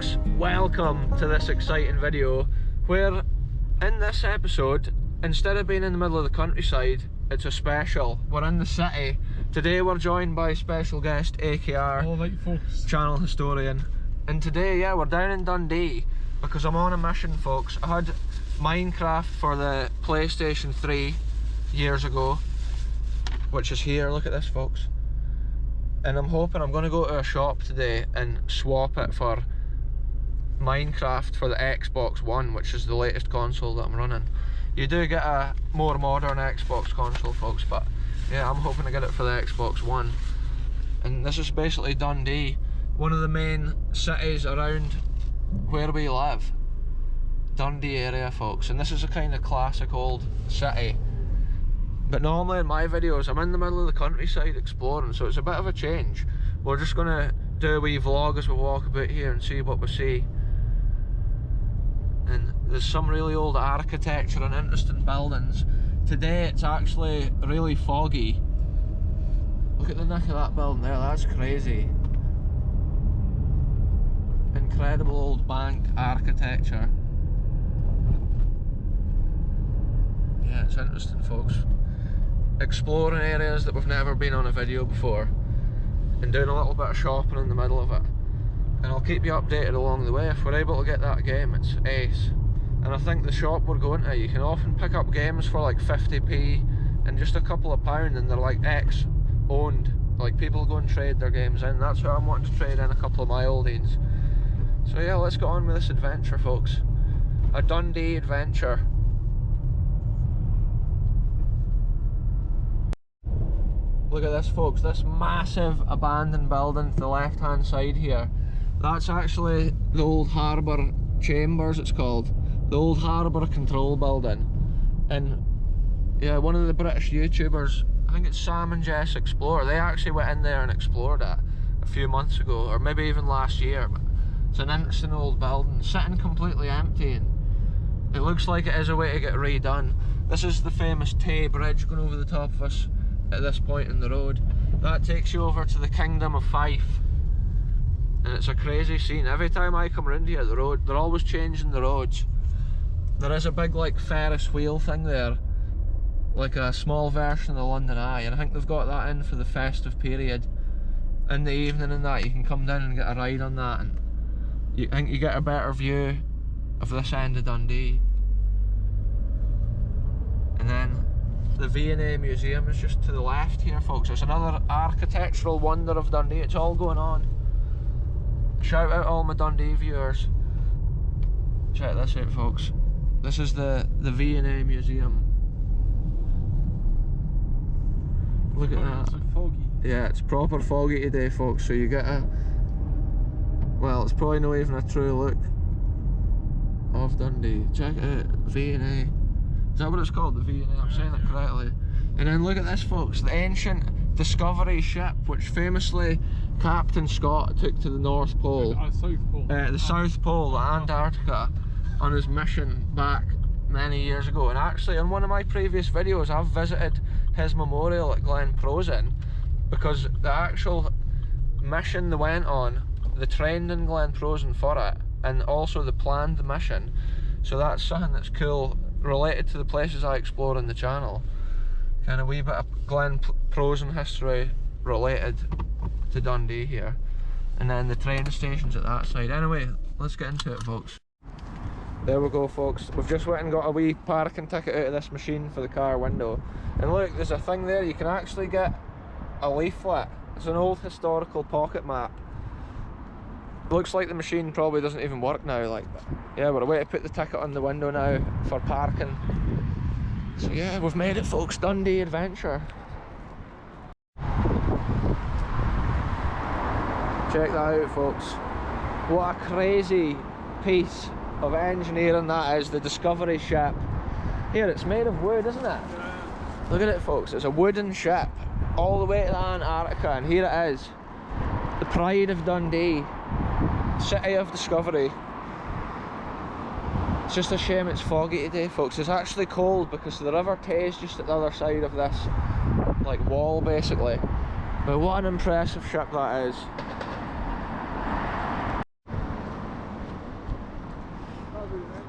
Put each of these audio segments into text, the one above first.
folks, welcome to this exciting video where in this episode, instead of being in the middle of the countryside, it's a special. We're in the city. Today we're joined by special guest AKR, all right, folks. Channel historian, and today we're down in Dundee because I'm on a mission, folks. I had Minecraft for the PlayStation 3 years ago, which is here. Look at this, folks. And I'm hoping I'm going to go to a shop today and swap it for Minecraft for the Xbox One, which is the latest console that I'm running. You do get a more modern Xbox console, folks, but yeah, I'm hoping to get it for the Xbox One. And this is basically Dundee, one of the main cities around where we live. Dundee area, folks, and this is a kind of classic old city. But normally in my videos I'm in the middle of the countryside exploring, so it's a bit of a change. We're just going to do a wee vlog as we walk about here and see what we see. And there's some really old architecture and interesting buildings. Today it's actually really foggy. Look at the neck of that building there, that's crazy. Incredible old bank architecture. Yeah, it's interesting, folks. Exploring areas that we've never been on a video before and doing a little bit of shopping in the middle of it, and I'll keep you updated along the way. If we're able to get that game, it's ace. And I think the shop we're going to, you can often pick up games for like 50p and just a couple of pound, and they're like ex-owned, like people go and trade their games in. That's why I'm wanting to trade in a couple of my oldies. So yeah, let's get on with this adventure, folks. A Dundee adventure. Look at this, folks, this massive abandoned building to the left hand side here. That's actually the old harbour chambers, it's called. The old harbour control building. And yeah, one of the British YouTubers, I think it's Sam and Jess Explore, they actually went in there and explored it a few months ago, or maybe even last year. But it's an interesting old building, sitting completely empty, and it looks like it is a way to get redone. This is the famous Tay Bridge going over the top of us at this point in the road. That takes you over to the Kingdom of Fife, and it's a crazy scene. Every time I come around here, they're always changing the roads. There is a big like Ferris wheel thing there, like a small version of the London Eye, and I think they've got that in for the festive period. In the evening and that, you can come down and get a ride on that, and I think you get a better view of this end of Dundee. And then the V&A Museum is just to the left here, folks. It's another architectural wonder of Dundee. It's all going on. Shout out all my Dundee viewers. Check this out, folks. This is the V&A Museum. Look at that. It's so foggy. Yeah, it's proper foggy today, folks. So you get a, well, it's probably not even a true look of Dundee. Check it out, V&A. Is that what it's called, the V&A? I'm saying it correctly. And then look at this, folks, the ancient Discovery ship, which famously Captain Scott took to the North Pole. South Pole. The South Pole, the Antarctica, on his mission back many years ago. And actually, in one of my previous videos, I've visited his memorial at Glen Prosen, because the actual mission they went on, they trained in Glen Prosen for it, and also the planned mission. So that's something that's cool, related to the places I explore on the channel. Kind of wee bit of Glen Prosen history related to Dundee here. And then the train station's at that side. Anyway, let's get into it, folks. There we go, folks. We've just went and got a wee parking ticket out of this machine for the car window. And look, there's a thing there, you can actually get a leaflet. It's an old historical pocket map. Looks like the machine probably doesn't even work now, like, but yeah, we're away to put the ticket on the window now for parking. So yeah, we've made it, folks. Dundee adventure. Check that out, folks. What a crazy piece of engineering that is, the Discovery ship. Here, it's made of wood, isn't it? Yeah. Look at it, folks. It's a wooden ship all the way to the Antarctica, and here it is, the pride of Dundee, city of discovery. It's just a shame it's foggy today, folks. It's actually cold because the River Tay is just at the other side of this like wall, basically. But what an impressive ship that is.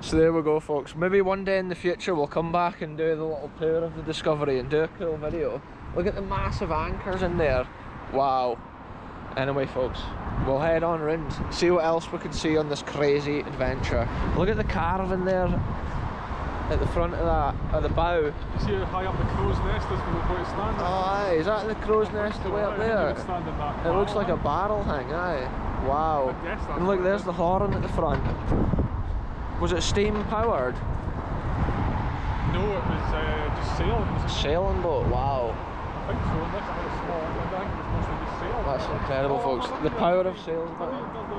So there we go, folks. Maybe one day in the future we'll come back and do the little tour of the Discovery and do a cool video. Look at the massive anchors in there. Wow. Anyway, folks, we'll head on around, see what else we can see on this crazy adventure. Look at the carving there at the front of that, at the bow. You see how high up the crow's nest is when we're going to stand? Oh, aye, is that the crow's nest the way up there? It looks like a barrel thing, aye. Wow. And look, there's the horn at the front. Was it steam powered? No, it was just sailing. Sailing boat, wow. I think so, unless it had a small engine. I think it was mostly just sailing. That's incredible, folks. The power of sailing. There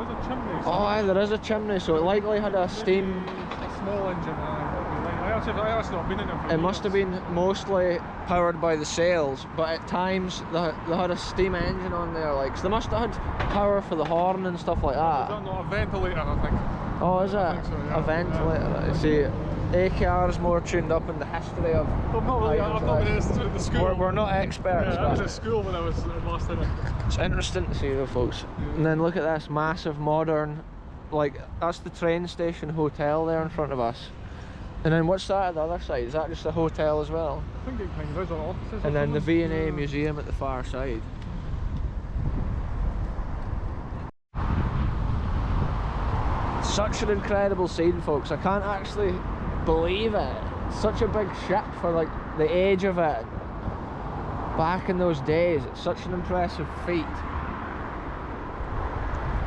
is a chimney. Oh, aye, there is a chimney, so it likely had a steam. A small engine. I actually not been in it. It must have been mostly powered by the sails, but at times they had a steam engine on there, like, so they must have had power for the horn and stuff like that. Is that not a ventilator, I think? Oh, is it? I think so, yeah. A ventilator. Yeah. See, AKR is more tuned up in the history of. Well, not really. I've not been in the school. We're not experts. Yeah, I was at school when I was last in it. It's interesting to see though, folks. Yeah. And then look at this massive modern, like, that's the train station hotel there in front of us. And then what's that at the other side? Is that just a hotel as well? I think it kind of is, or offices. And then the V&A museum at the far side. Such an incredible scene, folks. I can't actually believe it. Such a big ship for like the age of it. Back in those days, it's such an impressive feat.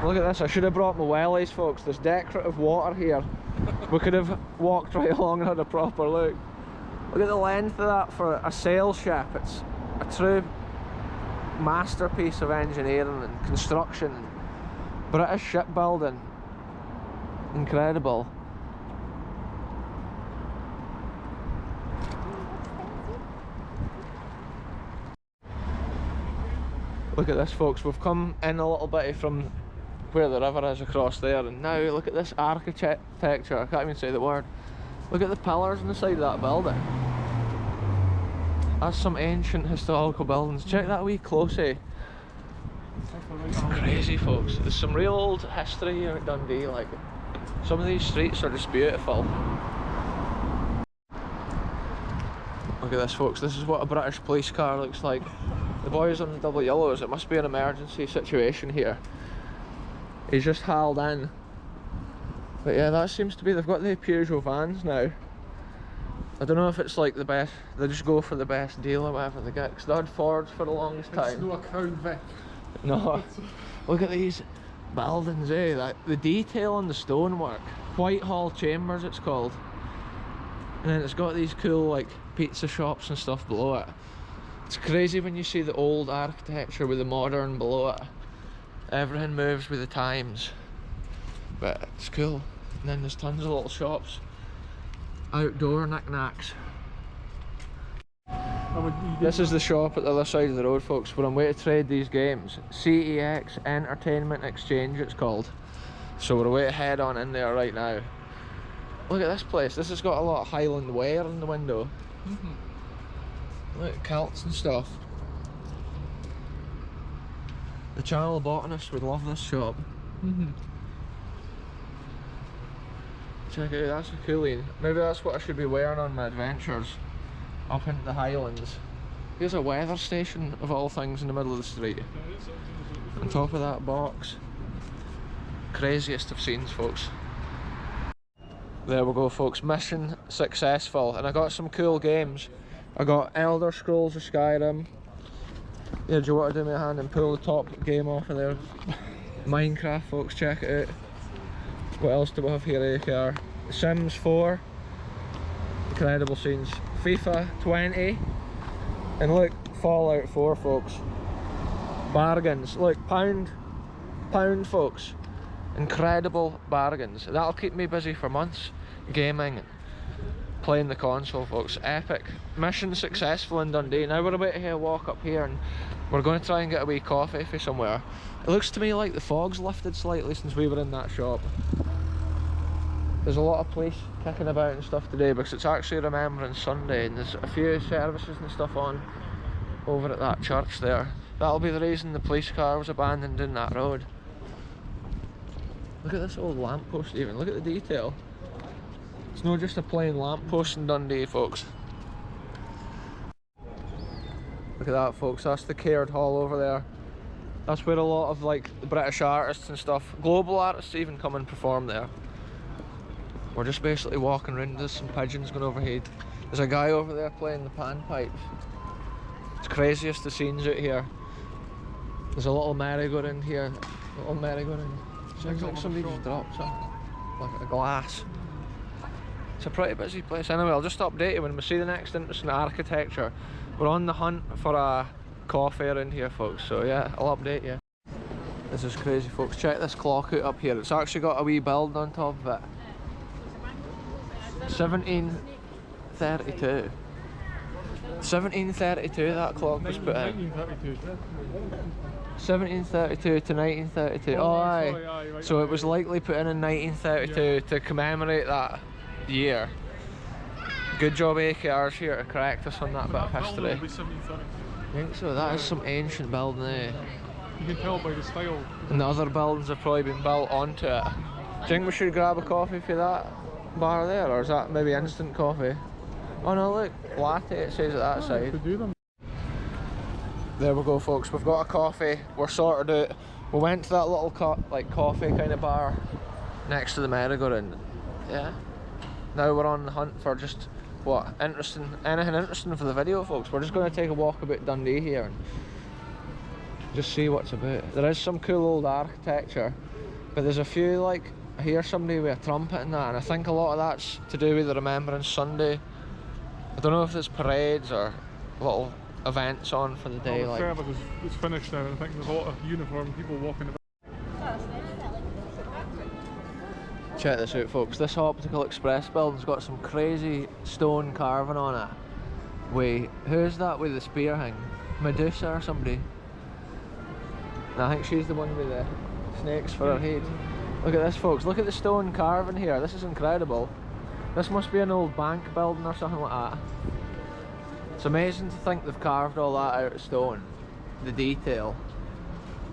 Look at this, I should have brought my wellies, folks. There's decorative water here. We could have walked right along and had a proper look. Look at the length of that for a sail ship. It's a true masterpiece of engineering and construction. British shipbuilding. Incredible. Look at this, folks. We've come in a little bit from where the river is across there, and now look at this architecture. I can't even say the word. Look at the pillars on the side of that building. That's some ancient historical buildings. Check that wee closey. It's crazy, folks. There's some real old history here at Dundee. Like, some of these streets are just beautiful. Look at this, folks. This is what a British police car looks like. The boy's on the double yellows. It must be an emergency situation here. He's just hauled in. But yeah, that seems to be, they've got the Peugeot vans now. I don't know if it's like the best, they just go for the best deal or whatever they get, because they had Fords for the longest time. It's not a Crown Vic. No. Look at these buildings, eh? That, the detail on the stonework. Whitehall Chambers it's called. And then it's got these cool like pizza shops and stuff below it. It's crazy when you see the old architecture with the modern below it. Everything moves with the times. But it's cool. And then there's tons of little shops. Outdoor knickknacks. This is the shop at the other side of the road, folks, where I'm way to trade these games. CEX Entertainment Exchange it's called. So we're away to head on in there right now. Look at this place. This has got a lot of Highland ware in the window. Look, Celts and stuff. The Channel Botanist would love this shop. Check it out, that's a coolie. Maybe that's what I should be wearing on my adventures up into the Highlands. Here's a weather station of all things in the middle of the street. On top of that box. Craziest of scenes, folks. There we go, folks. Mission successful. And I got some cool games. I got Elder Scrolls of Skyrim. Yeah, do you want to do me a hand and pull the top game off of there? Minecraft, folks, check it out. What else do we have here, AKR? Sims 4. Incredible scenes. FIFA 20. And look, Fallout 4, folks. Bargains. Look, pound, folks. Incredible bargains. That'll keep me busy for months. Gaming, playing the console, folks. Epic. Mission successful in Dundee. Now we're about to walk up here and we're going to try and get a wee coffee for somewhere. It looks to me like the fog's lifted slightly since we were in that shop. There's a lot of police kicking about and stuff today because it's actually Remembrance Sunday and there's a few services and stuff on over at that church there. That'll be the reason the police car was abandoned in that road. Look at this old lamppost even, look at the detail. It's not just a plain lamppost in Dundee, folks. Look at that, folks, that's the Caird Hall over there. That's where a lot of like the British artists and stuff, global artists even come and perform there. We're just basically walking around, there's some pigeons going overhead. There's a guy over there playing the panpipes. It's craziest the scenes out here. There's a little merry-go-round here. A little merry-go-round. Sounds like somebody just dropped something. Like a glass. It's a pretty busy place. Anyway, I'll just update you when we see the next interesting architecture. We're on the hunt for a coffee around here, folks, so yeah, I'll update you. This is crazy, folks. Check this clock out up here. It's actually got a wee building on top of it. 1732. 1732 that clock was put in. 1732 to 1932. Oh, aye. Right. So it was likely put in 1932 to commemorate that year. Good job AKR's here to correct us on that bit of history. Will be 1732. I think so. That is some ancient building, eh? You can tell by the style. And the other buildings have probably been built onto it. Do you think we should grab a coffee for that bar there, or is that maybe instant coffee? Oh no, look, latte it says at that side. Could do them. There we go, folks, we've got a coffee, we're sorted out. We went to that little coffee kind of bar next to the merry-go-round. Yeah. Now we're on the hunt for just, what, anything interesting for the video, folks. We're just going to take a walk about Dundee here and just see what's about. There is some cool old architecture, but there's a few, like, I hear somebody with a trumpet and that, and I think a lot of that's to do with the Remembrance Sunday. I don't know if there's parades or little events on for the day. Like, because it's finished now, and I think there's a lot of uniformed people walking about. Check this out, folks. This Optical Express building's got some crazy stone carving on it. Wait, who's that with the spear thing? Medusa or somebody? No, I think she's the one with the snakes for her head. Look at this, folks. Look at the stone carving here. This is incredible. This must be an old bank building or something like that. It's amazing to think they've carved all that out of stone. The detail.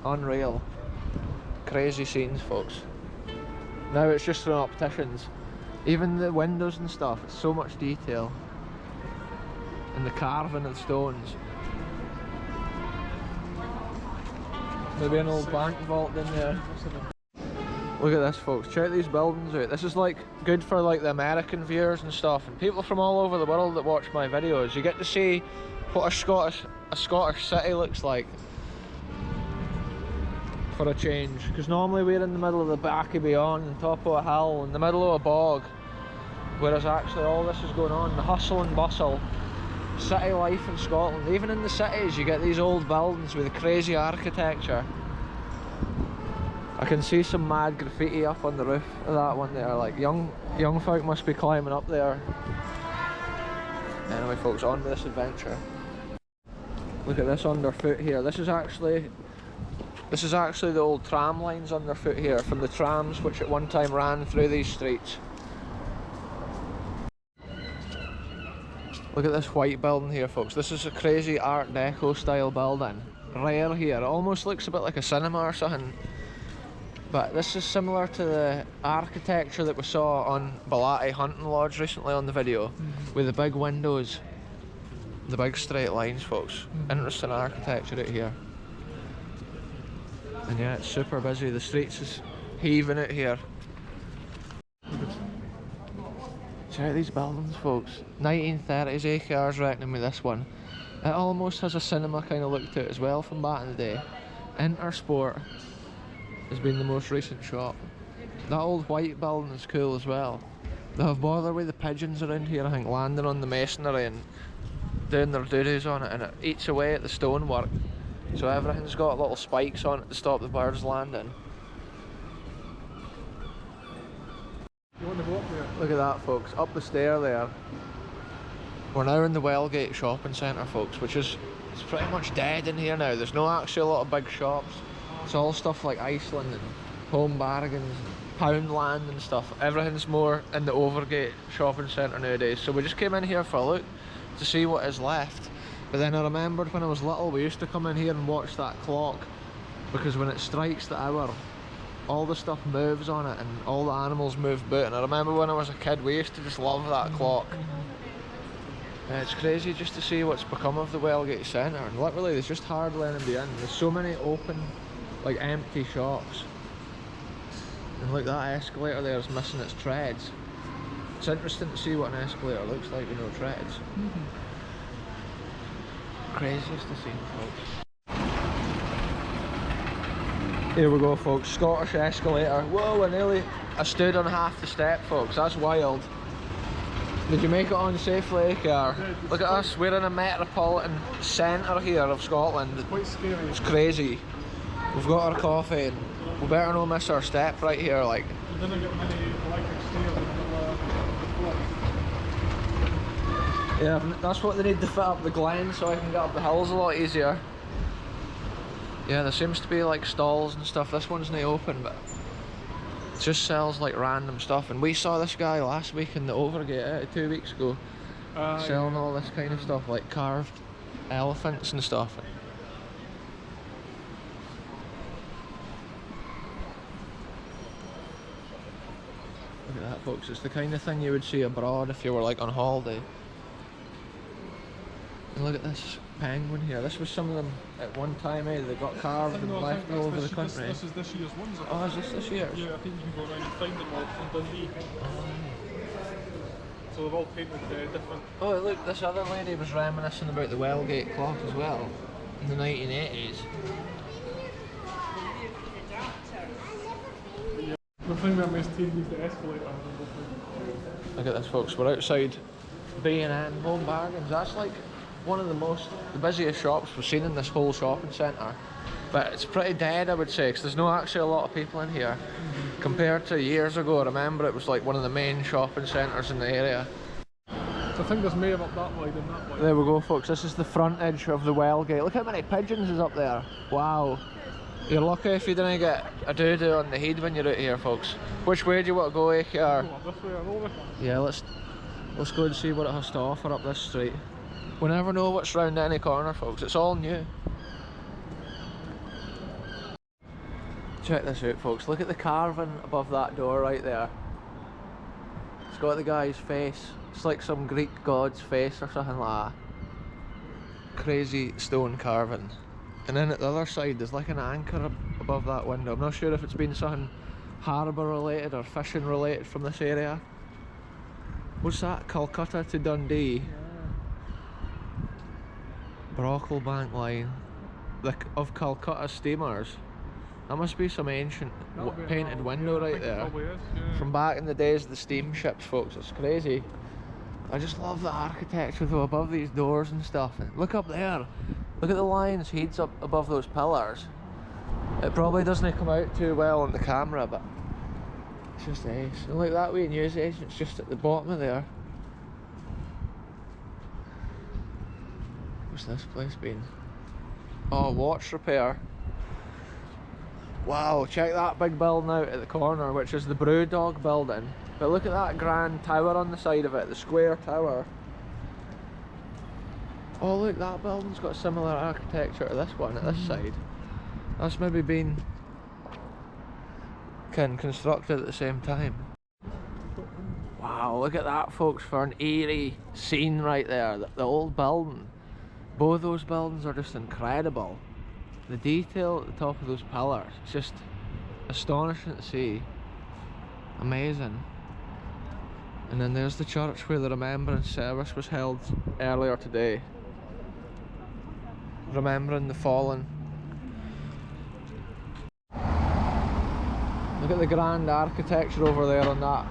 Unreal. Crazy scenes, folks. Now it's just from opticians. Even the windows and stuff, it's so much detail. And the carving of stones. Maybe an old bank vault in there. Look at this, folks. Check these buildings out. This is like good for like the American viewers and stuff, and people from all over the world that watch my videos. You get to see what a Scottish city looks like for a change. Because normally we're in the middle of the back of beyond, on top of a hill, in the middle of a bog. Whereas actually all this is going on, the hustle and bustle, city life in Scotland. Even in the cities you get these old buildings with crazy architecture. I can see some mad graffiti up on the roof of that one there, like young folk must be climbing up there. Anyway, folks, on to this adventure. Look at this underfoot here. This is actually the old tram lines underfoot here from the trams which at one time ran through these streets. Look at this white building here, folks. This is a crazy Art Deco style building. Rare here. It almost looks a bit like a cinema or something. But this is similar to the architecture that we saw on Wellgate Hunting Lodge recently on the video, with the big windows, the big straight lines, folks. Interesting architecture out here. And yeah, it's super busy. The streets is heaving out here. Check these buildings, folks. 1930s AKR's reckoning with this one. It almost has a cinema kind of look to it as well from back in the day. Intersport has been the most recent shop. That old white building is cool as well. They have bother with the pigeons around here, I think, landing on the masonry and doing their doo-doos on it, and it eats away at the stonework. So everything's got little spikes on it to stop the birds landing. You want to go up there? Look at that, folks, up the stair there. We're now in the Wellgate shopping centre, folks, which is, it's pretty much dead in here now. There's no actually a lot of big shops. It's all stuff like Iceland and Home Bargains, Poundland and stuff. Everything's more in the Overgate shopping centre nowadays. So we just came in here for a look to see what is left. But then I remembered when I was little, we used to come in here and watch that clock, because when it strikes the hour, all the stuff moves on it and all the animals move about. And I remember when I was a kid we used to just love that clock. And it's crazy just to see what's become of the Wellgate Centre, and literally there's just hardly anybody in. There's so many open, like empty shops. And look, that escalator there is missing its treads. It's interesting to see what an escalator looks like with no treads. Craziest to see, folks. Here we go, folks, Scottish escalator. Whoa, I stood on half the step, folks, that's wild. Did you make it on safely, car? Look at us, we're in a metropolitan centre here of Scotland. It's quite scary. It's crazy. We've got our coffee and we better not miss our step right here, like. You didn't get many electric stairs in the Yeah, that's what they need to fit up the glen so I can get up the hills a lot easier. Yeah, there seems to be like stalls and stuff. This one's not open, but it just sells like random stuff. And we saw this guy last week in the Overgate, 2 weeks ago, selling all this kind of stuff, like carved elephants and stuff. Look at that, folks. It's the kind of thing you would see abroad if you were like on holiday. And look at this penguin here. This was some of them at one time, eh? They got carved and left all over the country. This is this year's ones. Oh, is this year's? Yeah, I think you can go around and find them all in Dundee. So they've all painted different. Oh, look, this other lady was reminiscing about the Wellgate clock as well, in the 1980s. The thing that makes TV is the escalator. Look at this, folks. We're outside B&N Home Bargains. That's like one of the busiest shops we've seen in this whole shopping centre. But it's pretty dead, I would say, because there's not actually a lot of people in here. Compared to years ago, I remember it was like one of the main shopping centres in the area. So I think there's more up that wide and that wide. There we go, folks. This is the front edge of the Wellgate. Look how many pigeons is up there. Wow. You're lucky if you didn't get a doo-doo on the head when you're out here, folks. Which way do you want to go, Go up this way or over? Yeah, let's go and see what it has to offer up this street. We never know what's round any corner, folks. It's all new. Check this out, folks. Look at the carving above that door right there. It's got the guy's face. It's like some Greek god's face or something like that. Crazy stone carving. And then at the other side there's like an anchor above that window. I'm not sure if it's been something harbour related or fishing related from this area. What's that? Calcutta to Dundee. Brocklebank line. Of Calcutta steamers. That must be some ancient painted window right there. From back in the days of the steamships, folks. It's crazy. I just love the architecture though above these doors and stuff. Look up there. Look at the lion's heads up above those pillars. It probably doesn't come out too well on the camera, but it's just ace. And look, that way news agent's just at the bottom of there. What's this place been? Oh, watch repair. Wow, check that big building out at the corner, which is the Brewdog building. But look at that grand tower on the side of it, the square tower. Oh look, that building's got similar architecture to this one at this side. That's maybe been constructed at the same time. Wow, look at that, folks, for an eerie scene right there. The old building. Both those buildings are just incredible. The detail at the top of those pillars, it's just astonishing to see. Amazing. And then there's the church where the remembrance service was held earlier today. Remembering the fallen. Look at the grand architecture over there on that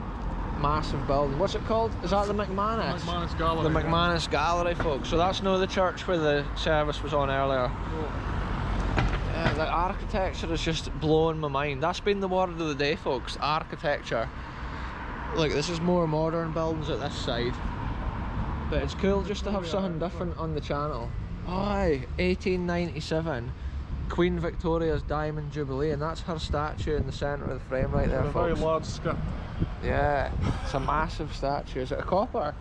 massive building. What's it called? Is that the McManus? McManus Gallery. The McManus Gallery, folks. So that's no the church where the service was on earlier. Yeah, the architecture is just blowing my mind. That's been the word of the day, folks. Architecture. Look, this is more modern buildings at this side. But it's cool just to have something different on the channel. Aye, 1897. Queen Victoria's Diamond Jubilee, and that's her statue in the centre of the frame right there, folks. A very large skip. Yeah, it's a massive statue. Is it a copper?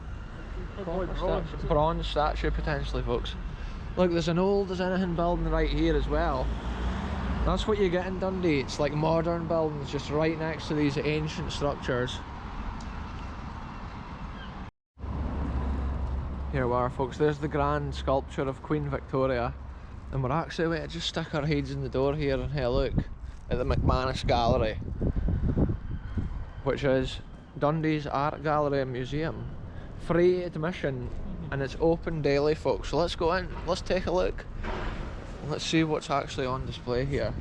Bronze statue potentially, folks. Look, there's an old as anything building right here as well. That's what you get in Dundee. It's like modern buildings just right next to these ancient structures. Here we are, folks. There's the grand sculpture of Queen Victoria. And we're actually going to just stick our heads in the door here and have a look at the McManus Gallery, which is Dundee's art gallery and museum. Free admission, and it's open daily, folks. So let's go in, let's take a look. Let's see what's actually on display here.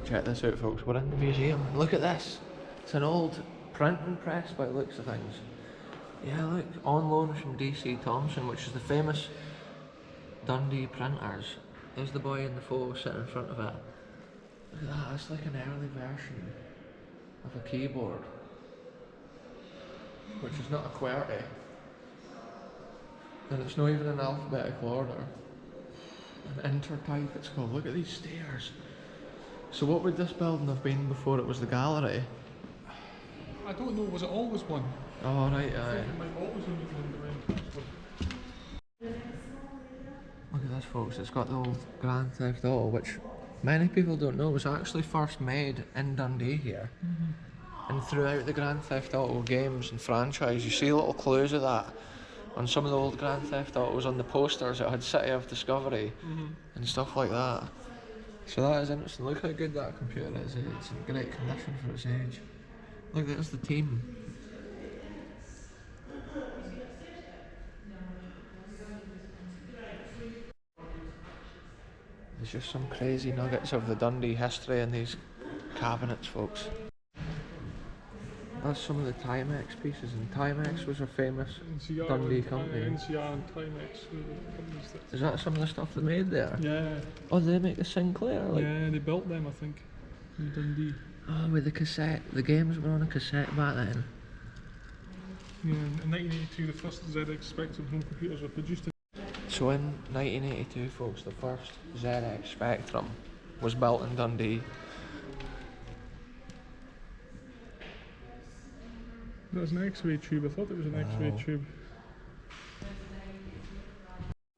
Check this out, folks. We're in the museum. Look at this. It's an old printing press by the looks of things. Yeah, look, on loan from DC Thomson, which is the famous Dundee printers. There's the boy in the photo sitting in front of it. Look at that, it's like an early version of a keyboard, which is not a QWERTY. And it's not even in alphabetical order. An intertype it's called. Look at these stairs. So what would this building have been before it was the gallery? I don't know, was it always one? Oh right, I aye. think it might always have been one. Look at this, folks, it's got the old Grand Theft Auto, which many people don't know was actually first made in Dundee here. And throughout the Grand Theft Auto games and franchise, you see little clues of that. On some of the old Grand Theft Autos, on the posters, it had City of Discovery and stuff like that. So that is interesting. Look how good that computer is. It's in great condition for its age. Look, there's the team. There's just some crazy nuggets of the Dundee history in these cabinets, folks. That's some of the Timex pieces, and Timex was a famous NCR Dundee and, company. NCR and Timex were the companies that... Is that some of the stuff they made there? Yeah. Oh, they make the Sinclair? Like... Yeah, they built them, I think, in Dundee. Oh, with the cassette. The games were on a cassette back then. Yeah, in 1982, the first ZX Spectrum home computers were produced in... So in 1982, folks, the first ZX Spectrum was built in Dundee. That was an X-ray tube. I thought it was an X-ray tube.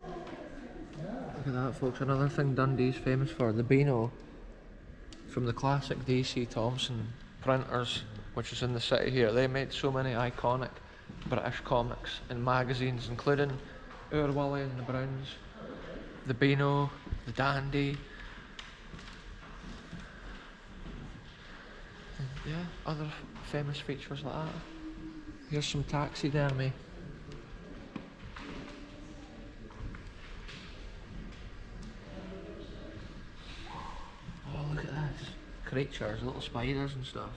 Look at that, folks. Another thing Dundee's famous for, the Beano from the classic DC Thomson printers, which is in the city here. They made so many iconic British comics and magazines, including Our Willie and the Browns, the Beano, the Dundee, and yeah, other famous features like that. Here's some taxidermy. Oh, look at this. Creatures, little spiders and stuff.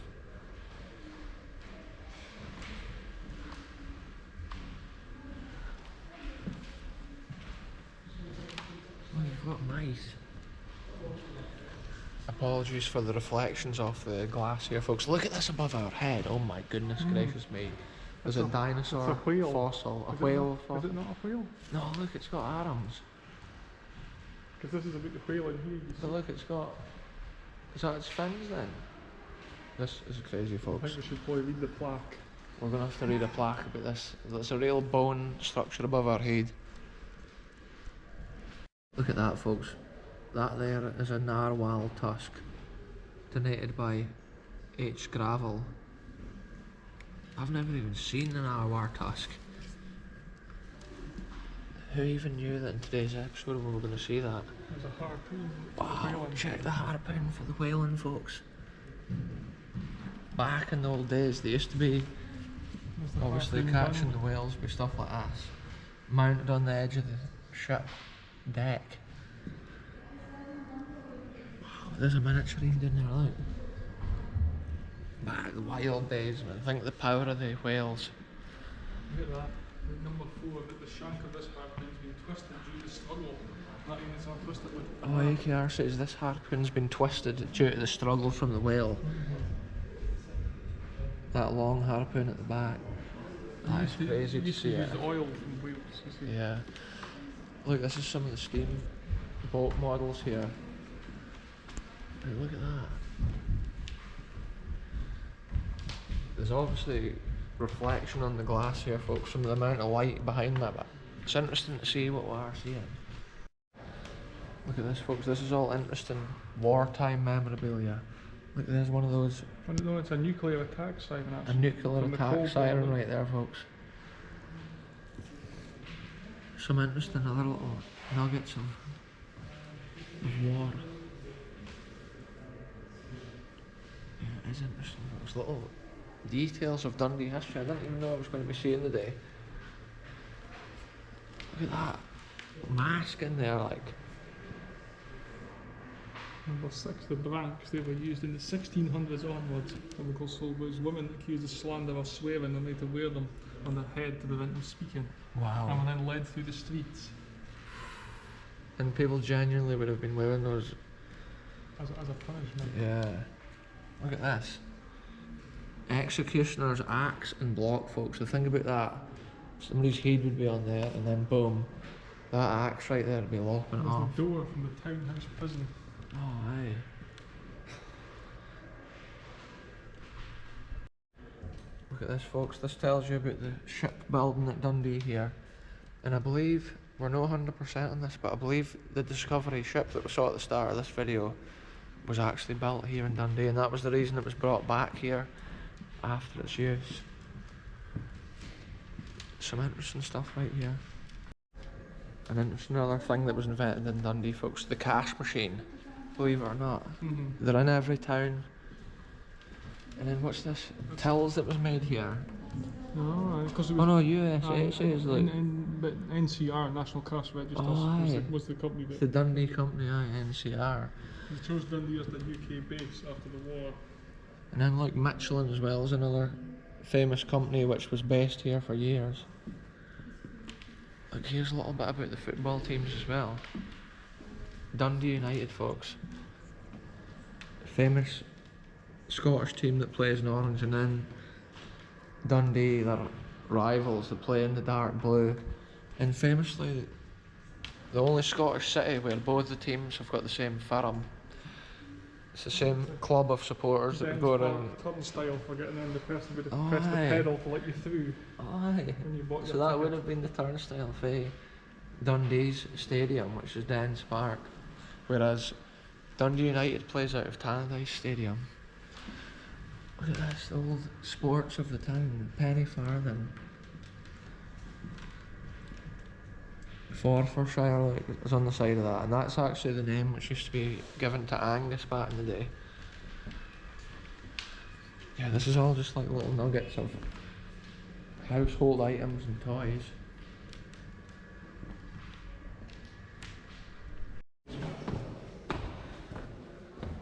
Oh, you've got mice. Apologies for the reflections off the glass here, folks. Look at this above our head. Oh my goodness gracious me. There's a dinosaur it's a whale. fossil. A Is whale it fossil. Is it not a whale? No, look, it's got arms. Because this is about the whale in here. You see. But look, it's got... Is that its fins then? This is crazy, I folks. think we should probably read the plaque. We're going to have to read a plaque about this. There's a real bone structure above our head. Look at that, folks. That there is a narwhal tusk, donated by H. Gravel. I've never even seen a narwhal tusk. Who even knew that in today's episode we were going to see that? There's a harpoon. Wow, check the harpoon for the whaling, folks. Back in the old days, they used to be obviously catching the whales with stuff like this, mounted on the edge of the ship deck. Wow, there's a miniaturine down there, look. Back the wild days, man. Think of the power of the whales. Look at that. Number 4, that the shank of this harpoon's been twisted due to the struggle. That means it's untwisted with the Oh, AKR says this harpoon's been twisted due to the struggle from the whale. That long harpoon at the back. That is crazy to see it. Use the oil from whales, you see. Yeah. Look, this is some of the steam boat models here. Hey, look at that. There's obviously reflection on the glass here, folks, from the amount of light behind that, but it's interesting to see what we are seeing. Look at this, folks. This is all interesting wartime memorabilia. Look, there's one of those. I don't know, it's a nuclear attack siren A actually. nuclear From the attack Cold siren War. right there, folks. Some interesting other little nuggets of war. Yeah, it is interesting, folks. Little details of Dundee history I didn't even know I was going to be seeing today. Look at that mask in there, like. Number 6, the branks, they were used in the 1600s onwards, and because so was women accused of slander or swearing, and they had to wear them on their head to prevent them speaking. Wow. And were then led through the streets. And people genuinely would have been wearing those. As a punishment. Yeah. Look at this. Executioner's axe and block, folks. The thing about that, somebody's head would be on there, and then boom, that axe right there would be lopping it It was off. the door from the townhouse prison. Oh, aye. Look at this, folks. This tells you about the shipbuilding at Dundee here. And I believe, we're not 100% on this, but I believe the Discovery ship that we saw at the start of this video was actually built here in Dundee, and that was the reason it was brought back here after its use. Some interesting stuff right here. An interesting other thing that was invented in Dundee, folks, the cash machine. Believe it or not. They're in every town. And then what's this? Tills that was made here. No, because it was. Oh no, USA it says like. But NCR, National Cash Register, Oh, was the company The that. Dundee company, aye, NCR. They chose Dundee as the UK base after the war. And then like Michelin as well is another famous company which was based here for years. Like here's a little bit about the football teams as well. Dundee United, folks. Famous Scottish team that plays in orange, and then Dundee, their rivals, that play in the dark blue. And famously, the only Scottish city where both the teams have got the same firm. It's the same club of supporters that go around. Turnstile for getting in, the person would Oh, press the aye. pedal to let you through Aye. when you bought So your that would ticket. have been the turnstile for Dundee's stadium, which is Dens Park. Whereas Dundee United plays out of Tannadice Stadium. Look at this, the old sports of the town, penny farthing. Forfarshire like, is on the side of that, and that's actually the name which used to be given to Angus back in the day. Yeah, this is all just like little nuggets of household items and toys.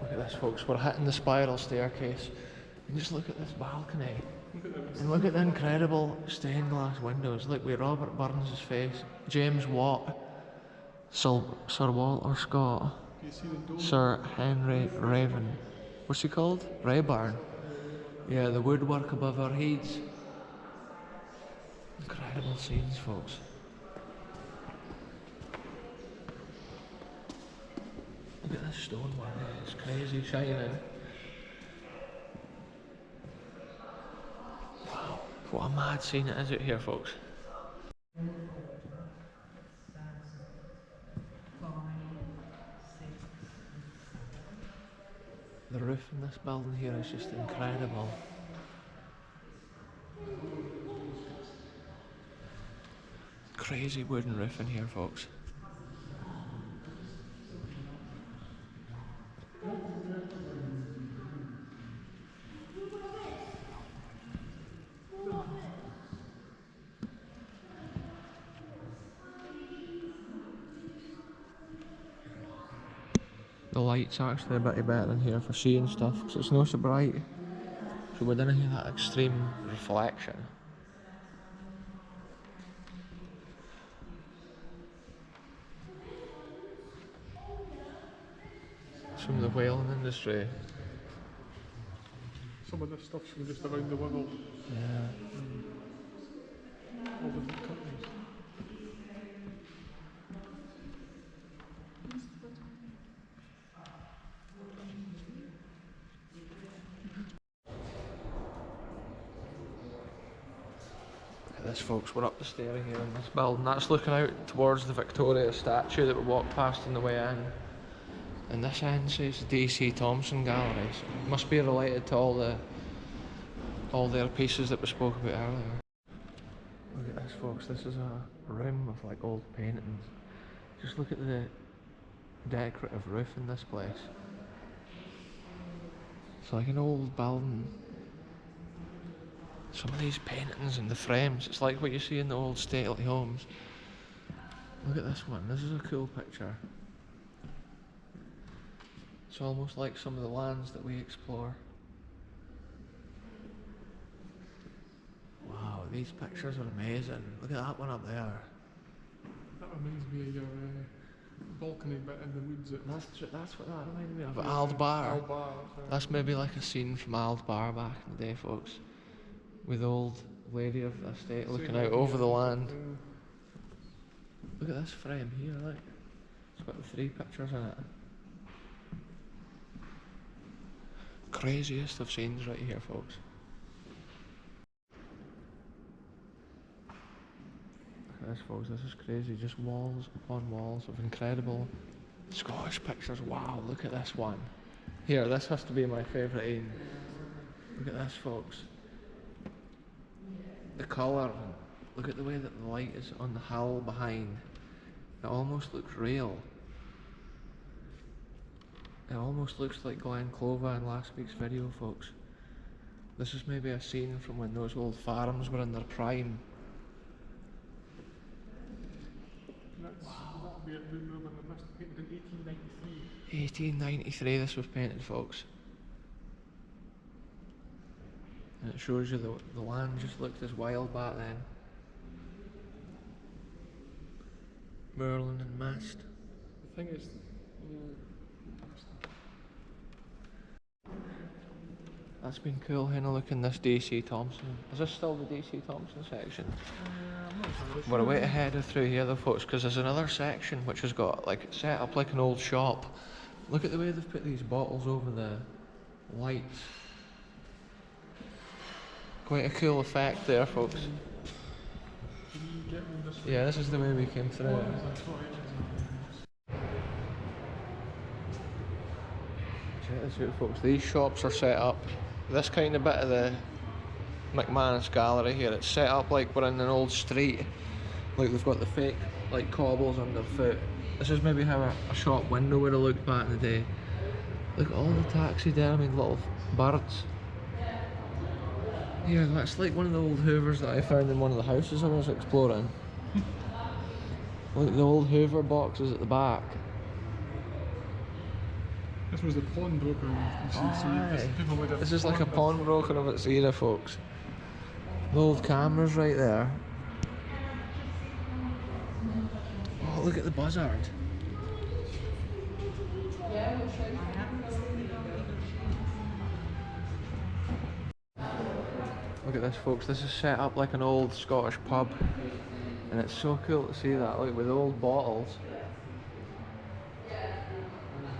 Look at this, folks, we're hitting the spiral staircase. And just look at this balcony. And look at the incredible stained glass windows. Look, with Robert Burns' face, James Watt, Sir Walter Scott, Do you see the dome? Sir Henry Raven. What's he called? Rayburn. Yeah, the woodwork above our heads. Incredible scenes, folks. Look at this stone one, it's crazy shining. Wow, what a mad scene it is out here, folks. The roof in this building here is just incredible. Crazy wooden roof in here, folks. The light's actually a bit better in here for seeing stuff because it's not so bright. So we didn't hear that extreme reflection. It's from the whaling industry. Some of this stuff's from just around the world. Yeah. All different countries. at this, folks. We're up the stair here in this building. That's looking out towards the Victoria statue that we walked past on the way in. And this end says D.C. Thompson Gallery. So it must be related to all their pieces that we spoke about earlier. Look at this, folks. This is a room of like old paintings. Just look at the decorative roof in this place. It's like an old building. Some of these paintings and the frames, it's like what you see in the old stately homes. Look at this one. This is a cool picture. It's almost like some of the lands that we explore. Wow, these pictures are amazing. Look at that one up there. That reminds me of your balcony bit in the woods. That's what that reminds me of. Aldbar. That's maybe like a scene from Aldbar back in the day, folks. With the old lady of the estate looking out over the land. Look at this frame here, look. It's got the 3 pictures in it. Craziest of scenes right here, folks. Look at this, folks, this is crazy. Just walls upon walls of incredible Scottish pictures. Wow, look at this one. Here, this has to be my favourite Ian. Look at this, folks. The colour, look at the way that the light is on the hull behind. It almost looks real. It almost looks like Glen Clova in last week's video, folks. This is maybe a scene from when those old farms were in their prime. That'll be at the River Tay, painted in 1893. 1893 this was painted, folks. And it shows you the land just looked as wild back then. Merlin and Mast. The thing is, that's been cool, having a look in this D.C. Thompson. Is this still the D.C. Thompson section? I'm not sure. We're a way ahead of through here though, folks, because there's another section which has got like set up like an old shop. Look at the way they've put these bottles over the lights. Quite a cool effect there, folks. Yeah, this is the way we came through. Check this out, folks. These shops are set up. This kind of bit of the McManus gallery here, it's set up like we're in an old street. Like they've got the fake like cobbles underfoot. This is maybe how a shop window would have looked back in the day. Look at all the taxidermy little birds. Yeah, that's like one of the old hoovers that I found in one of the houses I was exploring. Look at the old hoover boxes at the back. This was the pawnbroker. This is like a pawnbroker of its era, folks. The old cameras right there. Oh, look at the buzzard. Look at this, folks. This is set up like an old Scottish pub. And it's so cool to see that, like with the old bottles.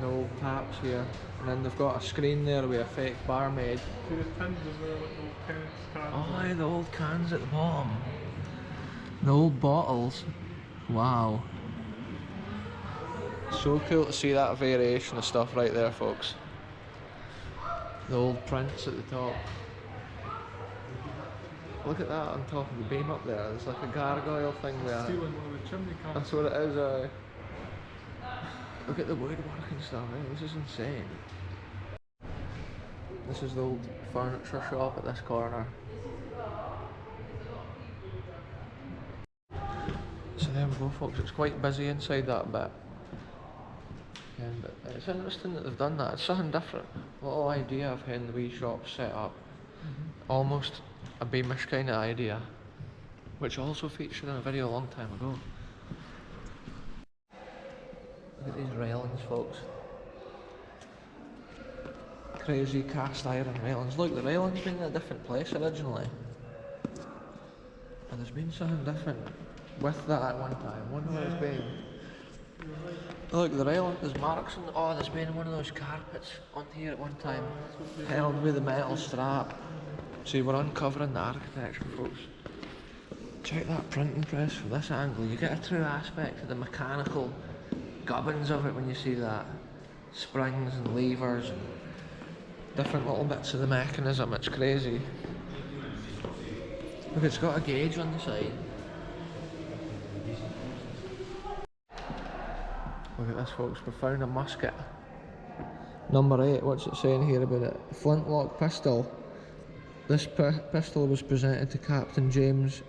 The old taps here. And then they've got a screen there with a fake barmaid. See the tins as well, like the old cans. Oh, aye, the old cans at the bottom. The old bottles. Wow. So cool to see that variation of stuff right there, folks. The old prints at the top. Look at that on top of the beam up there. There's like a gargoyle thing there. Stealing one of the chimney cans. That's what it is, Look at the woodwork and stuff, This is insane. This is the old furniture shop at this corner. So there we go, folks. It's quite busy inside that bit. But it's interesting that they've done that. It's something different. A little idea of having the wee shop set up. Almost a Beamish kind of idea, which also featured in a video a long time ago. Look at these railings, folks. Crazy cast iron railings. Look, the railing's been in a different place originally. And there's been something different with that at one time. Wonder what it's been. Look, the railing, there's marks on. Oh, there's been one of those carpets on here at one time, held with a metal strap. See, we're uncovering the architecture, folks. Check that printing press from this angle. You get a true aspect of the mechanical gubbins of it when you see that. Springs and levers and different little bits of the mechanism. It's crazy. Look, it's got a gauge on the side. Look at this, folks. We found a musket. Number 8. What's it saying here about it? Flintlock pistol. This pistol was presented to Captain James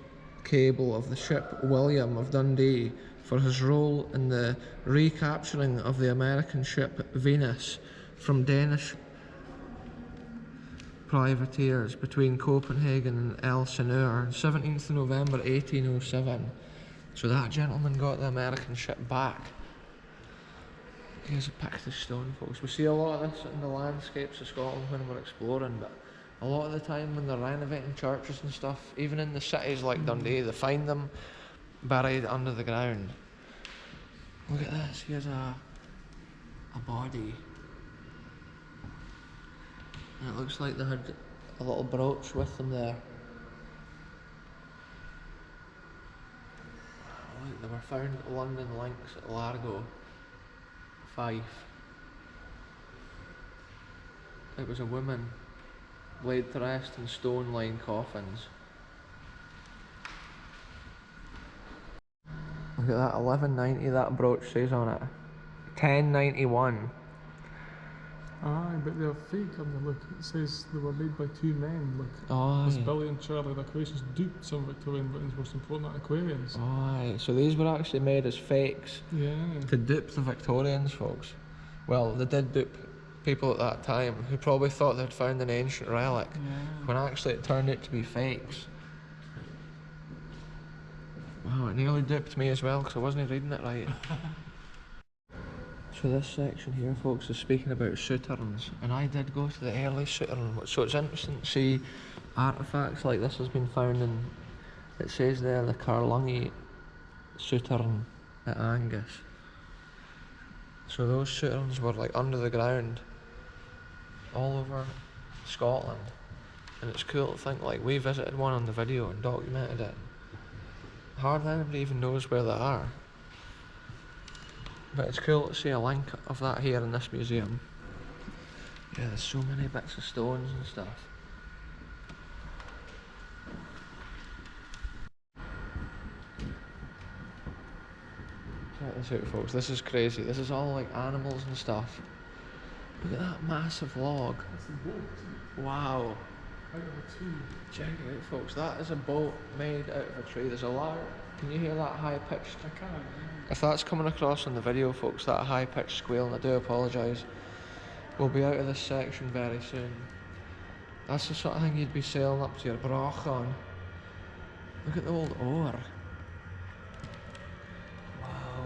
Cable of the ship William of Dundee for his role in the recapturing of the American ship Venus from Danish privateers between Copenhagen and Elsineur, 17th November 1807. So that gentleman got the American ship back. Here's a Pictish stone, folks. We see a lot of this in the landscapes of Scotland when we're exploring, but a lot of the time when they're renovating churches and stuff, even in the cities like Dundee, they find them buried under the ground. Look at this, here's a body. And it looks like they had a little brooch with them there. Look, they were found at London Links at Largo, Fife. It was a woman laid to rest in stone-lined coffins. Look at that, 1190 that brooch says on it. 1091. Aye, but they're fake on the look. It says they were made by two men. Look, Aye. this Billy and Charlie decorations duped some Victorian Britain's most important antiquarians. Aye, so these were actually made as fakes to dupe the Victorians, folks. Well, they did dupe people at that time who probably thought they'd found an ancient relic, when actually it turned out to be fakes. Wow, it nearly duped me as well because I wasn't reading it right. So this section here, folks, is speaking about souterrains, and I did go to the early souterrain, so it's interesting to see artefacts like this has been found in, it says there, the Carlungy souterrain at Angus. So those souterrains were like under the ground all over Scotland, and it's cool to think like we visited one on the video and documented it. Hardly anybody even knows where they are. But it's cool to see a link of that here in this museum. Yeah, there's so many bits of stones and stuff. Check this out, folks. This is crazy. This is all like animals and stuff. Look at that massive log. That's a boat. Wow. Out of a tree. Check it out, folks. That is a boat made out of a tree. There's a large. Can you hear that high pitched? I can. If that's coming across on the video, folks, that high pitched squeal, and I do apologise. We'll be out of this section very soon. That's the sort of thing you'd be sailing up to your brach on. Look at the old oar. Wow.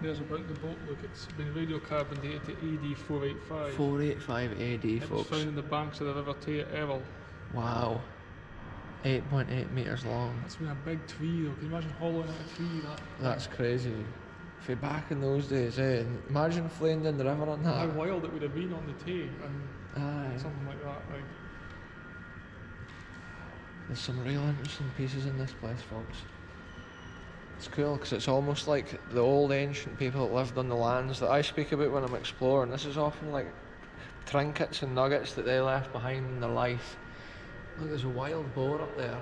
There's about the boat. Look, it's been radiocarbon dated to AD 485. 485 AD, It was folks. found in the banks of the River Tay at Errol. Wow. 8.8 metres long. That's been a big tree though. Can you imagine hollowing out a tree that? That's crazy. If you're back in those days, eh? Imagine fleeing down the river on that. How wild it would have been on the Tay and Aye. something like that. Like, There's some real interesting pieces in this place, folks. It's cool because it's almost like the old ancient people that lived on the lands that I speak about when I'm exploring. This is often like trinkets and nuggets that they left behind in their life. Look, there's a wild boar up there.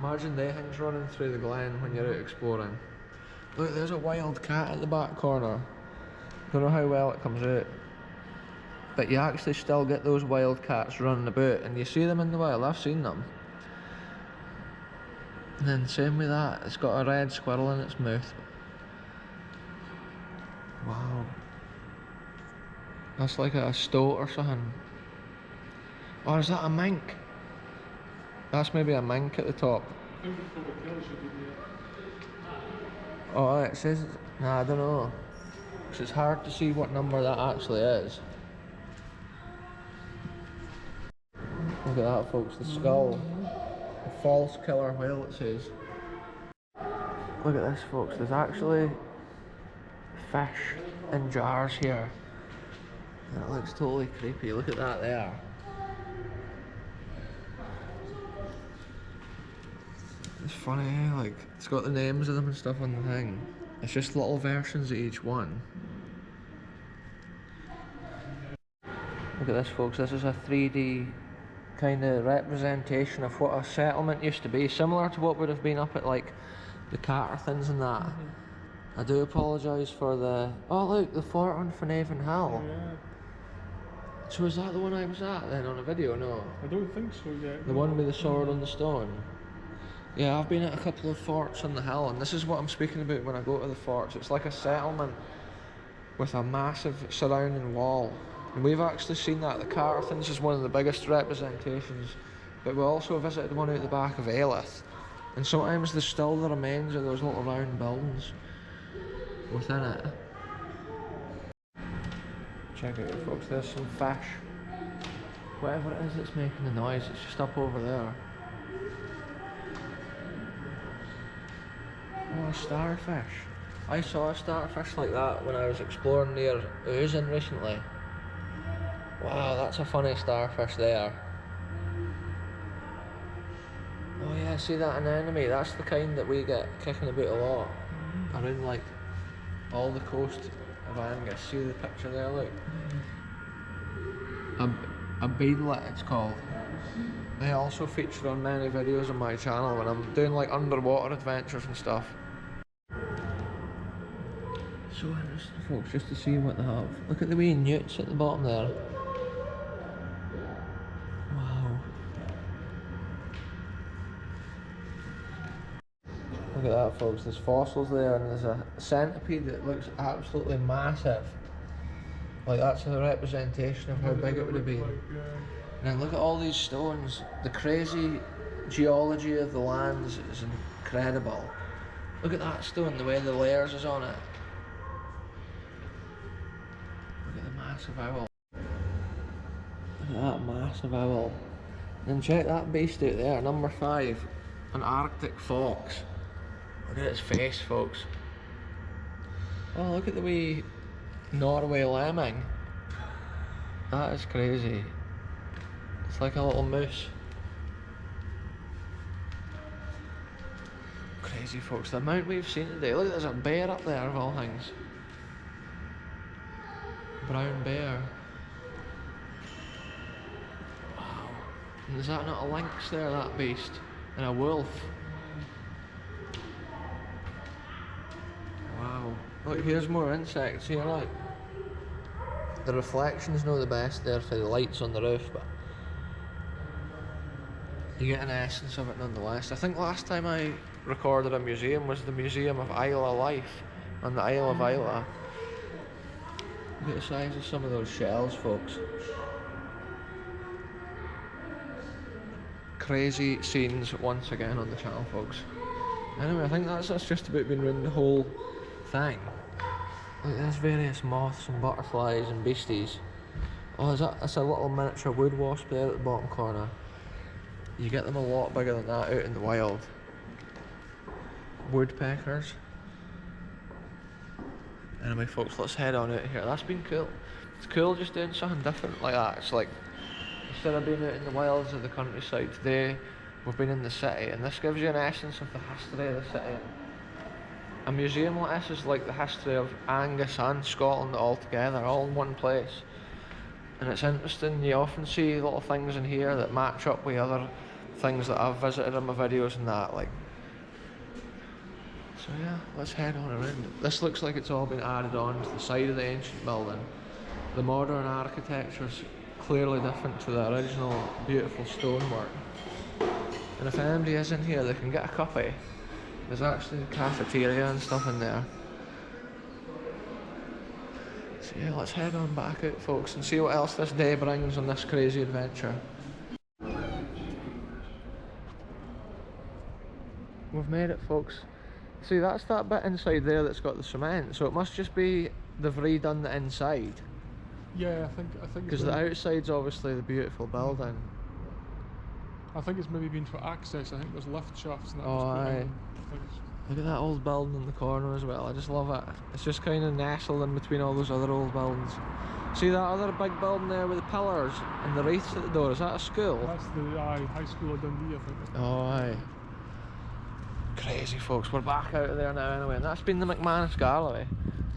Imagine they things running through the glen when you're out exploring. Look, there's a wild cat at the back corner. Don't know how well it comes out, but you actually still get those wild cats running about, and you see them in the wild. I've seen them. And then same with that, it's got a red squirrel in its mouth. Wow. That's like a stoat or something. Or is that a mink? That's maybe a mink at the top. I think it probably tells you, didn't it? Oh, it says, nah, I don't know. Because it's hard to see what number that actually is. Look at that, folks, the skull. A false killer whale, it says. Look at this, folks, there's actually fish in jars here. And it looks totally creepy, look at that there. It's funny, eh? Like, it's got the names of them and stuff on the thing. It's just little versions of each one. Look at this, folks. This is a 3D kind of representation of what a settlement used to be, similar to what would have been up at like the Carterthons and that. I do apologise for the... Oh look, the fort on Finavon Hill. Oh, yeah. So is that the one I was at then on a video? No. I don't think so yet. The one with the sword on the stone. Yeah, I've been at a couple of forts on the hill, and this is what I'm speaking about when I go to the forts. It's like a settlement with a massive surrounding wall. And we've actually seen that. The Carterthons is one of the biggest representations, but we also visited one out the back of Aelith. And sometimes there's still the remains of those little round buildings within it. Check it out, folks, there's some fish. Whatever it is that's making the noise, it's just up over there. Oh, a starfish. I saw a starfish like that when I was exploring near Oozin recently. Wow, that's a funny starfish there. Oh yeah, see that anemone? That's the kind that we get kicking about a lot. Around like all the coast of Angus. See the picture there, look? A beadlet it's called. They also feature on many videos on my channel when I'm doing like underwater adventures and stuff. So interesting, folks, just to see what they have. Look at the wee newts at the bottom there. Wow. Look at that, folks, there's fossils there, and there's a centipede that looks absolutely massive. Like, that's a representation of how big it would have been. And then look at all these stones. The crazy geology of the land is incredible. Look at that stone, the way the layers is on it. Look at the massive owl. Look at that massive owl. And then check that beast out there, number 5, an Arctic fox. Look at its face, folks. Oh, look at the wee Norway lemming. That is crazy. It's like a little moose. Crazy, folks, the amount we've seen today. Look, there's a bear up there of all things. Brown bear. Wow. And is that not a lynx there, that beast? And a wolf. Wow. Look, here's more insects here, look. The reflection's not the best there for the lights on the roof, but you get an essence of it nonetheless. I think last time I recorded a museum was the Museum of Isla Life on the Isle of Isla. Look at the size of some of those shells, folks. Crazy scenes once again on the channel, folks. Anyway, I think that's just about been around the whole thing. Look, there's various moths and butterflies and beasties. Oh, that's a little miniature wood wasp there at the bottom corner. You get them a lot bigger than that out in the wild. Woodpeckers. Anyway, folks, let's head on out here. That's been cool. It's cool just doing something different like that. It's like, instead of being out in the wilds of the countryside, today we've been in the city, and this gives you an essence of the history of the city. A museum like this is like the history of Angus and Scotland all together, all in one place. And it's interesting, you often see little things in here that match up with other things that I've visited in my videos and that, like. So yeah, let's head on around. This looks like it's all been added on to the side of the ancient building. The modern architecture's clearly different to the original beautiful stonework. And if anybody is in here, they can get a cuppa. There's actually a cafeteria and stuff in there. So yeah, let's head on back out, folks, and see what else this day brings on this crazy adventure. We've made it, folks. See, that's that bit inside there that's got the cement, so it must just be they've redone the inside. Yeah, I think. Because the outside's obviously the beautiful building. I think it's maybe been for access. I think there's lift shafts and that. Oh, aye. Look at that old building in the corner as well. I just love it. It's just kind of nestled in between all those other old buildings. See that other big building there with the pillars and the wreaths at the door? Is that a school? That's the high school of Dundee, I think. Oh, aye. crazy, folks. We're back out of there now anyway, and that's been the McManus Gallery.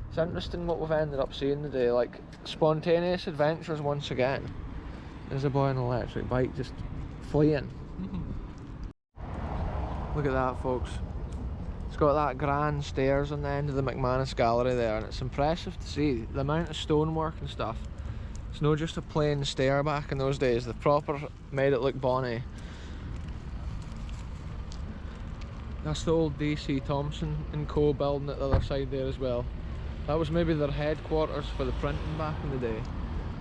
It's interesting what we've ended up seeing today, like spontaneous adventures once again. There's a boy on an electric bike just fleeing. Look at that, folks. It's got that grand stairs on the end of the McManus Gallery there, and it's impressive to see the amount of stonework and stuff. It's not just a plain stair back in those days, they proper made it look bonny. That's the old DC Thompson & Co building at the other side there as well. That was maybe their headquarters for the printing back in the day.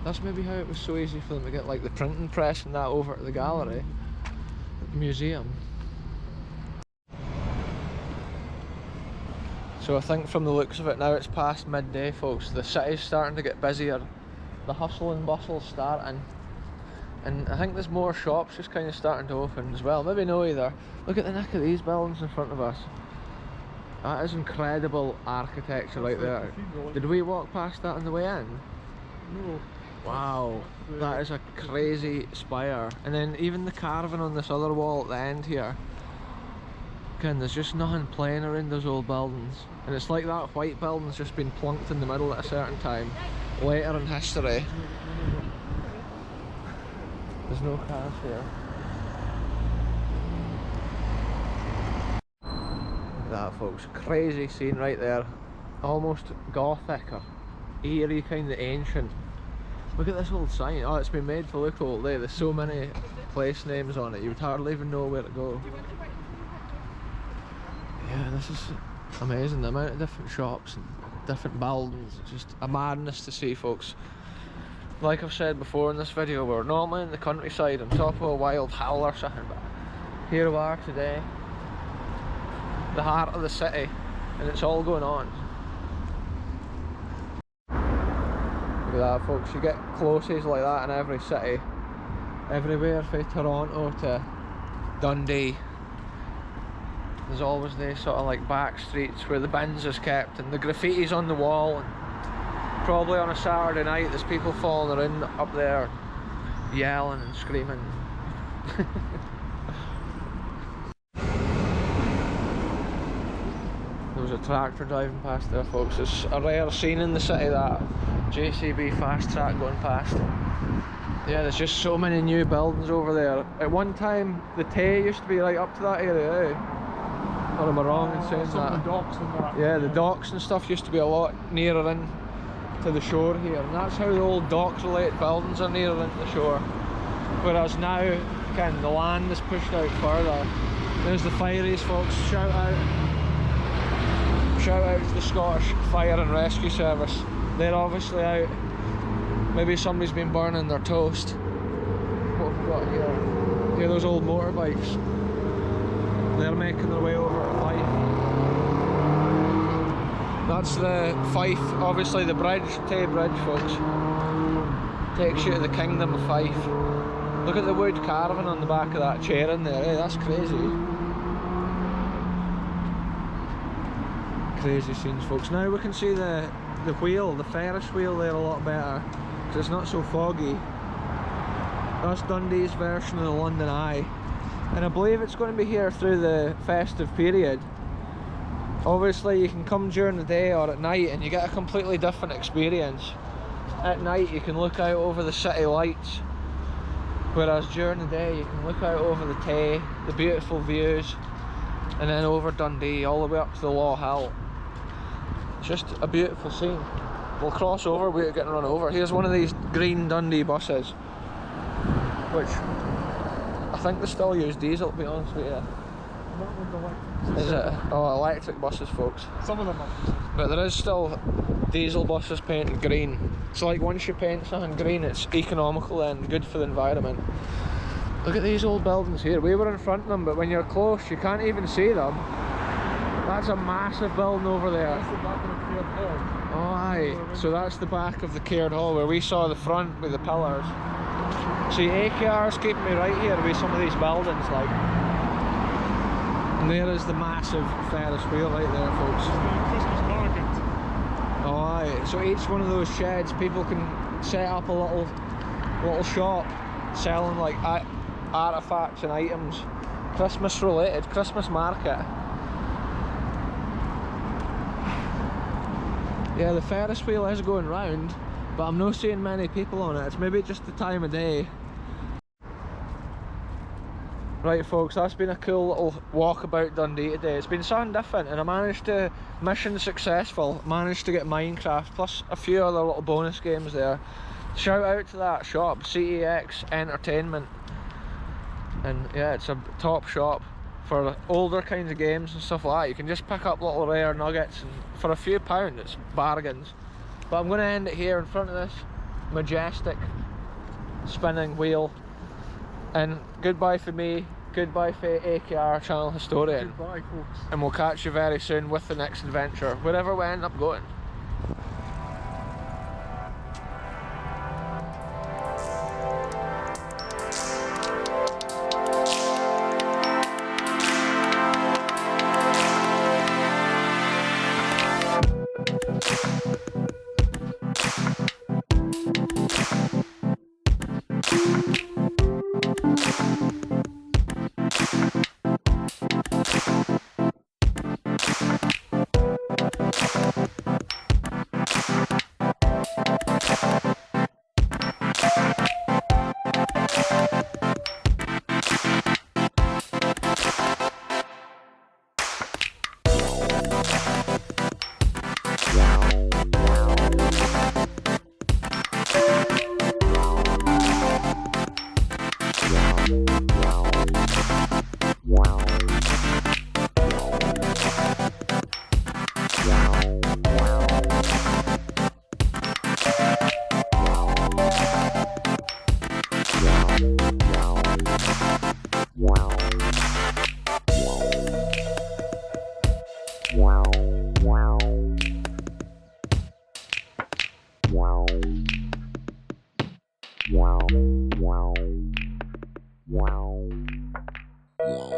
That's maybe how it was so easy for them to get like the printing press and that over to the gallery, at the museum. So I think from the looks of it now it's past midday, folks. The city's starting to get busier. The hustle and bustle's starting. And I think there's more shops just kind of starting to open as well. Maybe no either. Look at the nick of these buildings in front of us. That is incredible architecture right there. Did we walk past that on the way in? No. Wow, that is a crazy spire. And then even the carving on this other wall at the end here. Again, there's just nothing plain around those old buildings. And it's like that white building's just been plunked in the middle at a certain time, later in history. There's no cars here. Look at that, folks. Crazy scene right there. Almost gothic or eerie, kind of ancient. Look at this old sign. Oh, it's been made to look old. There's so many place names on it, you would hardly even know where to go. Yeah, this is amazing. The amount of different shops and different buildings. It's just a madness to see, folks. Like I've said before in this video, we're normally in the countryside on top of a wild hill or something, but here we are today, the heart of the city, and it's all going on. Look at that, folks. You get closes like that in every city, everywhere from Toronto to Dundee. There's always these sort of like back streets where the bins is kept and the graffiti's on the wall, and probably on a Saturday night there's people falling around up there yelling and screaming. There was a tractor driving past there, folks. It's a rare scene in the city, that JCB fast track going past. Yeah, there's just so many new buildings over there. At one time the Tay used to be right up to that area, eh? Or am I wrong in saying that? The docks and that. Yeah, the docks and stuff used to be a lot nearer in to the shore here, and that's how the old docks related buildings are nearer into the shore. Whereas now, again, the land is pushed out further. There's the fireys, folks. Shout out to the Scottish Fire and Rescue Service. They're obviously out. Maybe somebody's been burning their toast. What have we got here? Yeah, those old motorbikes. They're making their way over to Fife. That's the Fife, obviously the bridge, Tay Bridge, folks. Takes you to the Kingdom of Fife. Look at the wood carving on the back of that chair in there, that's crazy. Crazy scenes, folks. Now we can see the wheel, the Ferris wheel there a lot better, because it's not so foggy. That's Dundee's version of the London Eye. And I believe it's going to be here through the festive period. Obviously you can come during the day or at night and you get a completely different experience. At night you can look out over the city lights, whereas during the day you can look out over the Tay, the beautiful views, and then over Dundee all the way up to the Law Hill. It's just a beautiful scene. We'll cross over without getting run over. Here's one of these green Dundee buses, which I think they still use diesel, to be honest with you. Not with the electric. Is it? Oh, electric buses, folks. Some of them are diesel. But there is still diesel buses painted green. So like once you paint something green, it's economical and good for the environment. Look at these old buildings here. We were in front of them, but when you're close you can't even see them. That's a massive building over there. That's the back of the Caird Hall. Oh aye, so that's the back of the Caird Hall where we saw the front with the pillars. See, AKR's keeping me right here with some of these buildings, like. And there is the massive Ferris wheel right there, folks. It's the Christmas market. Oh aye, so each one of those sheds people can set up a little shop selling like artifacts and items, Christmas related, Christmas market. Yeah, the Ferris wheel is going round, but I'm not seeing many people on it. It's maybe just the time of day. Right folks, that's been a cool little walk about Dundee today. It's been something different, and I managed to, mission successful, managed to get Minecraft plus a few other little bonus games there. Shout out to that shop, CEX Entertainment. And yeah, it's a top shop for older kinds of games and stuff like that. You can just pick up little rare nuggets, and for a few pounds it's bargains. But I'm going to end it here in front of this majestic spinning wheel. And goodbye for me, goodbye for AKR Channel Historian. Goodbye, folks. And we'll catch you very soon with the next adventure, wherever we end up going. Wow.